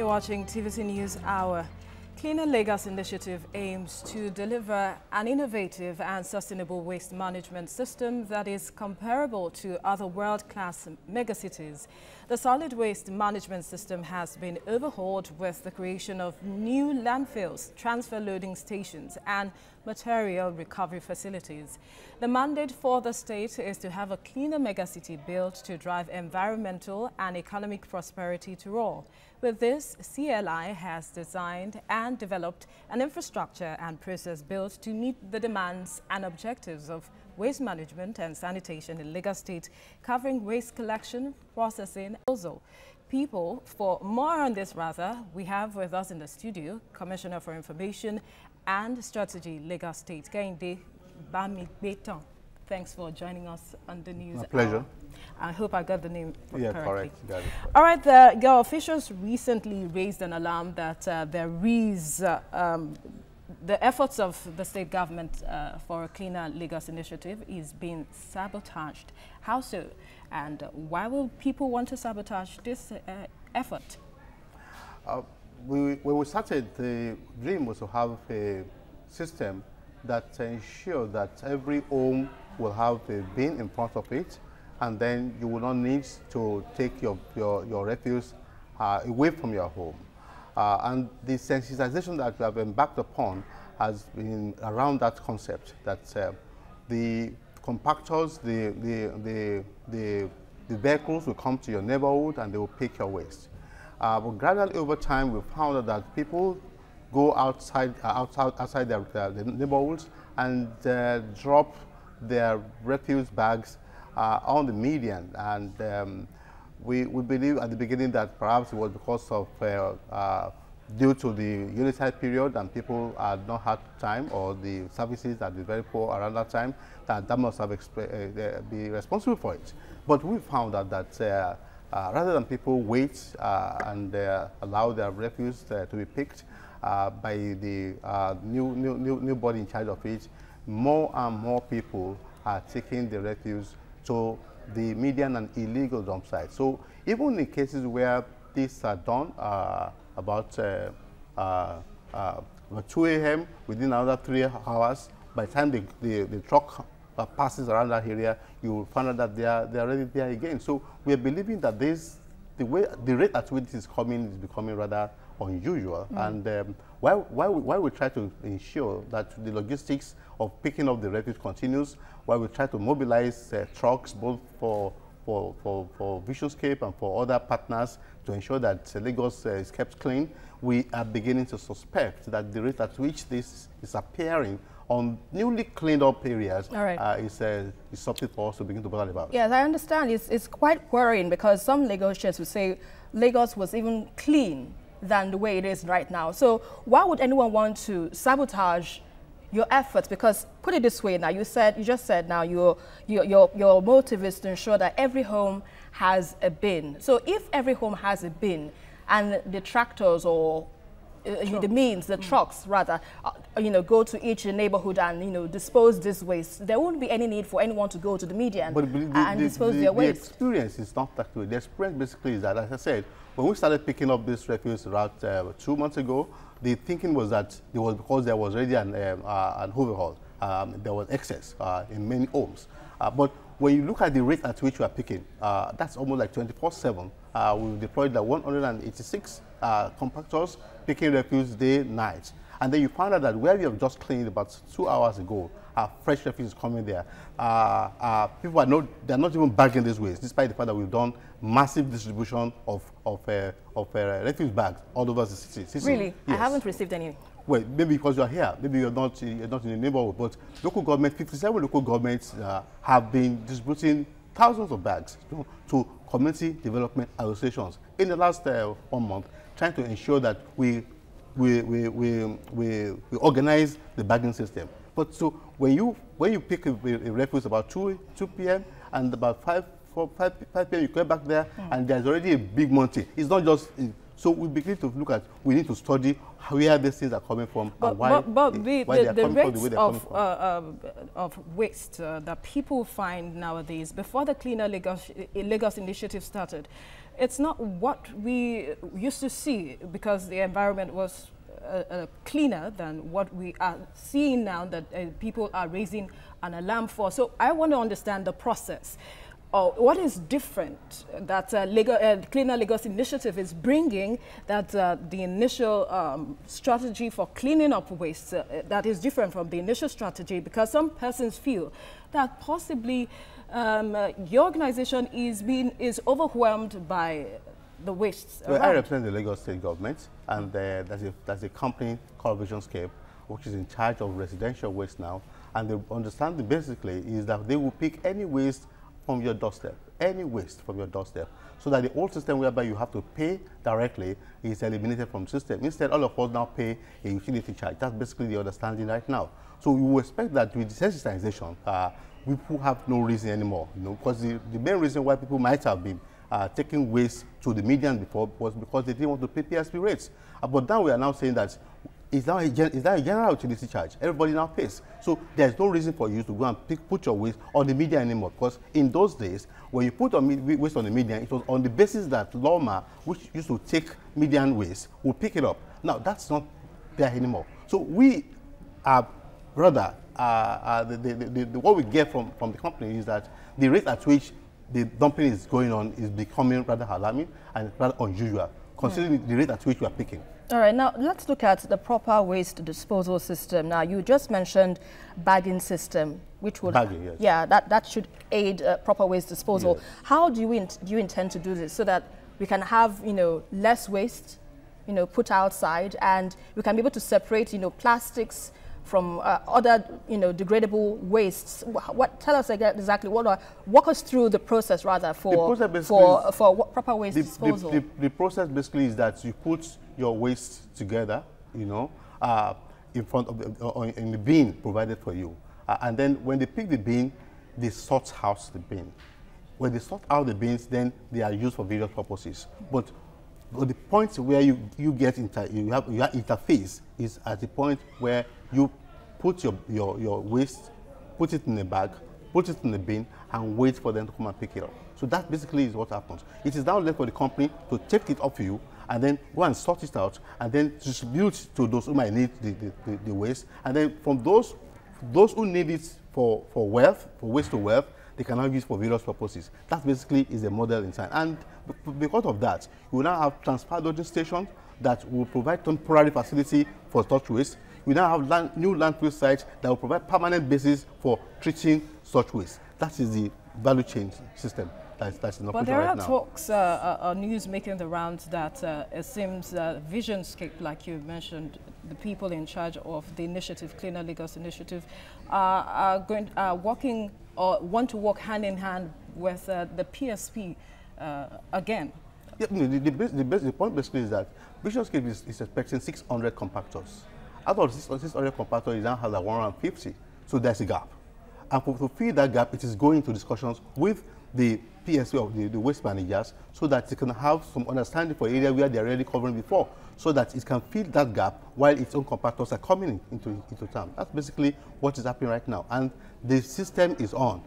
You're watching TVC News Hour. Cleaner Lagos initiative aims to deliver an innovative and sustainable waste management system that is comparable to other world-class megacities. The solid waste management system has been overhauled with the creation of new landfills, transfer loading stations, and material recovery facilities. The mandate for the state is to have a cleaner megacity built to drive environmental and economic prosperity to all. With this, CLI has designed and developed an infrastructure and process built to meet the demands and objectives of waste management and sanitation in Lagos State, covering waste collection, processing, also. For more on this, we have with us in the studio Commissioner for Information and Strategy, Lagos State, Kehinde Bamigbetan. Thanks for joining us on the news. My pleasure. I hope I got the name correctly. Correct. Got it. All right, your officials recently raised an alarm that there is the efforts of the state government for a cleaner Lagos initiative is being sabotaged. How so? And why will people want to sabotage this effort? When we started, the dream was to have a system that ensures that every home will have a bin in front of it, and then you will not need to take your refuse away from your home. And the sensitization that we have embarked upon has been around that concept, that the compactors, the vehicles will come to your neighborhood and they will pick your waste. But gradually over time, we found out that people go outside their neighborhoods and drop their refuse bags on the median. And we believe at the beginning that perhaps it was because of due to the unitary period and people had not had time, or the services had been very poor around that time, that must have be responsible for it. But we found out that rather than people wait and allow their refuse to be picked by the new body in charge of it, more and more people are taking the refuse to the median and illegal dump sites. So even in cases where these are done about 2 a.m. within another 3 hours, by the time the truck passes around that area, you will find out that they are already there again. So we are believing that the rate at which it is coming is becoming rather unusual. And while we try to ensure that the logistics of picking up the refuse continues, while we try to mobilize trucks both for Visionscape and for other partners to ensure that Lagos is kept clean, we are beginning to suspect that the rate at which this is appearing on newly cleaned up areas is something for us to begin to bother about. Yes, I understand. It's quite worrying because some Lagosians would say Lagos was even clean than the way it is right now. So why would anyone want to sabotage your efforts? Because put it this way now, you just said now your motive is to ensure that every home has a bin. So if every home has a bin and the tractors or the trucks rather, go to each neighborhood and dispose this waste, there won't be any need for anyone to go to the median and dispose their waste. The experience is not that way. The experience basically is that, as I said, when we started picking up this refuse around 2 months ago, the thinking was that it was because there was already an overhaul. There was excess in many homes. But when you look at the rate at which we are picking, that's almost like 24/7. We've deployed like 186 compactors picking refuse day, night. And then you find out that where we have just cleaned about 2 hours ago, fresh refuse is coming there. People they're not even bagging this waste, despite the fact that we've done massive distribution of refuse bags all over the city. Really? Yes. I haven't received any. Well, maybe because you are here, maybe you're not in the neighborhood, but local government, 57 local governments have been distributing thousands of bags to community development associations in the last 1 month, trying to ensure that we organize the bagging system. But so when you pick a refuse about 2 p.m. and about 5 p.m. you go back there and there's already a big mountain. It's not just So we begin to look at, we need to study where these things are coming from and why the they are coming from the way rates they're coming from. of waste that people find nowadays, before the Cleaner Lagos initiative started, it's not what we used to see, because the environment was cleaner than what we are seeing now that people are raising an alarm for. So I want to understand the process. What is different that Cleaner Lagos initiative is bringing that the initial strategy for cleaning up waste that is different from the initial strategy? Because some persons feel that possibly your organization is overwhelmed by the waste. Well, I represent the Lagos State government, and there's a company called Visionscape, which is in charge of residential waste now. And the understanding basically is that they will pick any waste from your doorstep, any waste from your doorstep, so that the old system whereby you have to pay directly is eliminated from the system. Instead, all of us now pay a utility charge. That's basically the understanding right now. So we will expect that with desensitization, people have no reason anymore, because the main reason why people might have been taking waste to the median before was because they didn't want to pay PSP rates. But now we are now saying that is that a general utility charge? Everybody now pays. So there's no reason for you to go and put your waste on the median anymore, because in those days, when you put waste on the median, it was on the basis that Loma, which used to take median waste, will pick it up. Now, that's not there anymore. So we are rather, what we get from the company is that the rate at which the dumping is going on is becoming rather alarming and rather unusual, considering the rate at which we are picking. All right, now let's look at the proper waste disposal system. Now, you just mentioned bagging system, which would, bagging, yes. Yeah, that should aid proper waste disposal. Yes. How do you intend to do this so that we can have, less waste, put outside, and we can be able to separate, plastics from other, degradable wastes? Tell us exactly walk us through the process rather for proper waste disposal. The process basically is that you put your waste together, in front of in the bin provided for you, and then when they pick the bin, they sort out the bin. When they sort out the bins, then they are used for various purposes. But the point where you have interface is at the point where you put your waste, put it in a bag, put it in the bin, and wait for them to come and pick it up. So that basically is what happens. It is now left for the company to take it off you and then go and sort it out and then distribute to those who might need the waste. And then from those who need it for waste to wealth, they can now use for various purposes. That basically is the model inside. And because of that, we will now have transfer dodging stations that will provide temporary facility for such waste. We now have new landfill sites that will provide permanent basis for treating such waste. That is the value chain system that's in operation right now. But there are talks, news making the rounds that it seems Visionscape, like you mentioned, the people in charge of the initiative, Cleaner Lagos initiative, are working or want to work hand in hand with the PSP again. Yeah, the point basically is that Visionscape is expecting 600 compactors. Out of 600 compactors, it now has 150. So there's a gap. And to fill that gap, it is going into discussions with the PSP of the waste managers so that it can have some understanding for area where they're already covering before, so that it can fill that gap while its own compactors are coming into town. That's basically what is happening right now. And the system is on.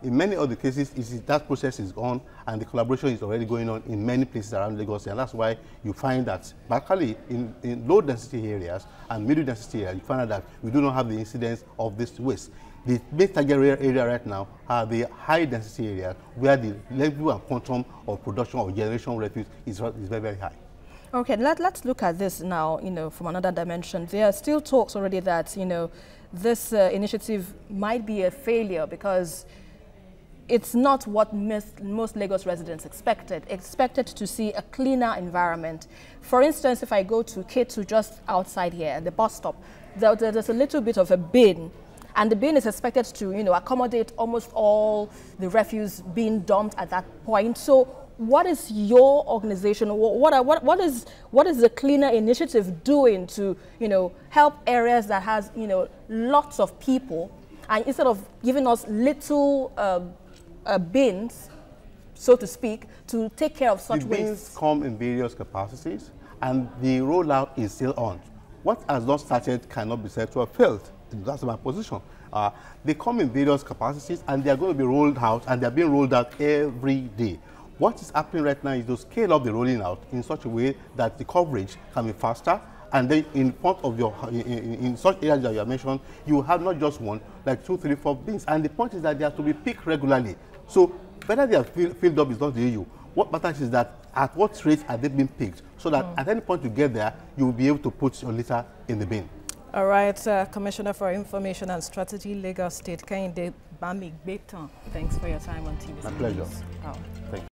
In many other cases, that process is on, and the collaboration is already going on in many places around Lagos, and that's why you find that, particularly in low-density areas and middle-density areas, you find out that we do not have the incidence of this waste. The main target area right now are the high-density areas where the level and quantum of production or generation of refuse is very, very high. Okay, let's look at this now, from another dimension. There are still talks already that, this initiative might be a failure because it's not what most Lagos residents expected to see a cleaner environment. For instance, if I go to K2 just outside here at the bus stop, there's a little bit of a bin, and the bin is expected to, accommodate almost all the refuse being dumped at that point. So what is your organization, what is the Cleaner Initiative doing to, help areas that has, lots of people, and instead of giving us little bins, so to speak, to take care of such The waste? bins come in various capacities, and the rollout is still on. What has not started cannot be said to have failed. That's my position. They come in various capacities, and they are going to be rolled out, and they are being rolled out every day. What is happening right now is to scale up the rolling out in such a way that the coverage can be faster, and then in front of your, in such areas that you have mentioned, you have not just one, like 2, 3, 4 bins. And the point is that they have to be picked regularly. So whether they are filled up is not the issue. What matters is that at what rate are they being picked, so that at any point you get there, you will be able to put your litter in the bin. All right, Commissioner for Information and Strategy, Lagos State, Kehinde Bamigbetan. Thanks for your time on TV. My pleasure. Wow. Thank you.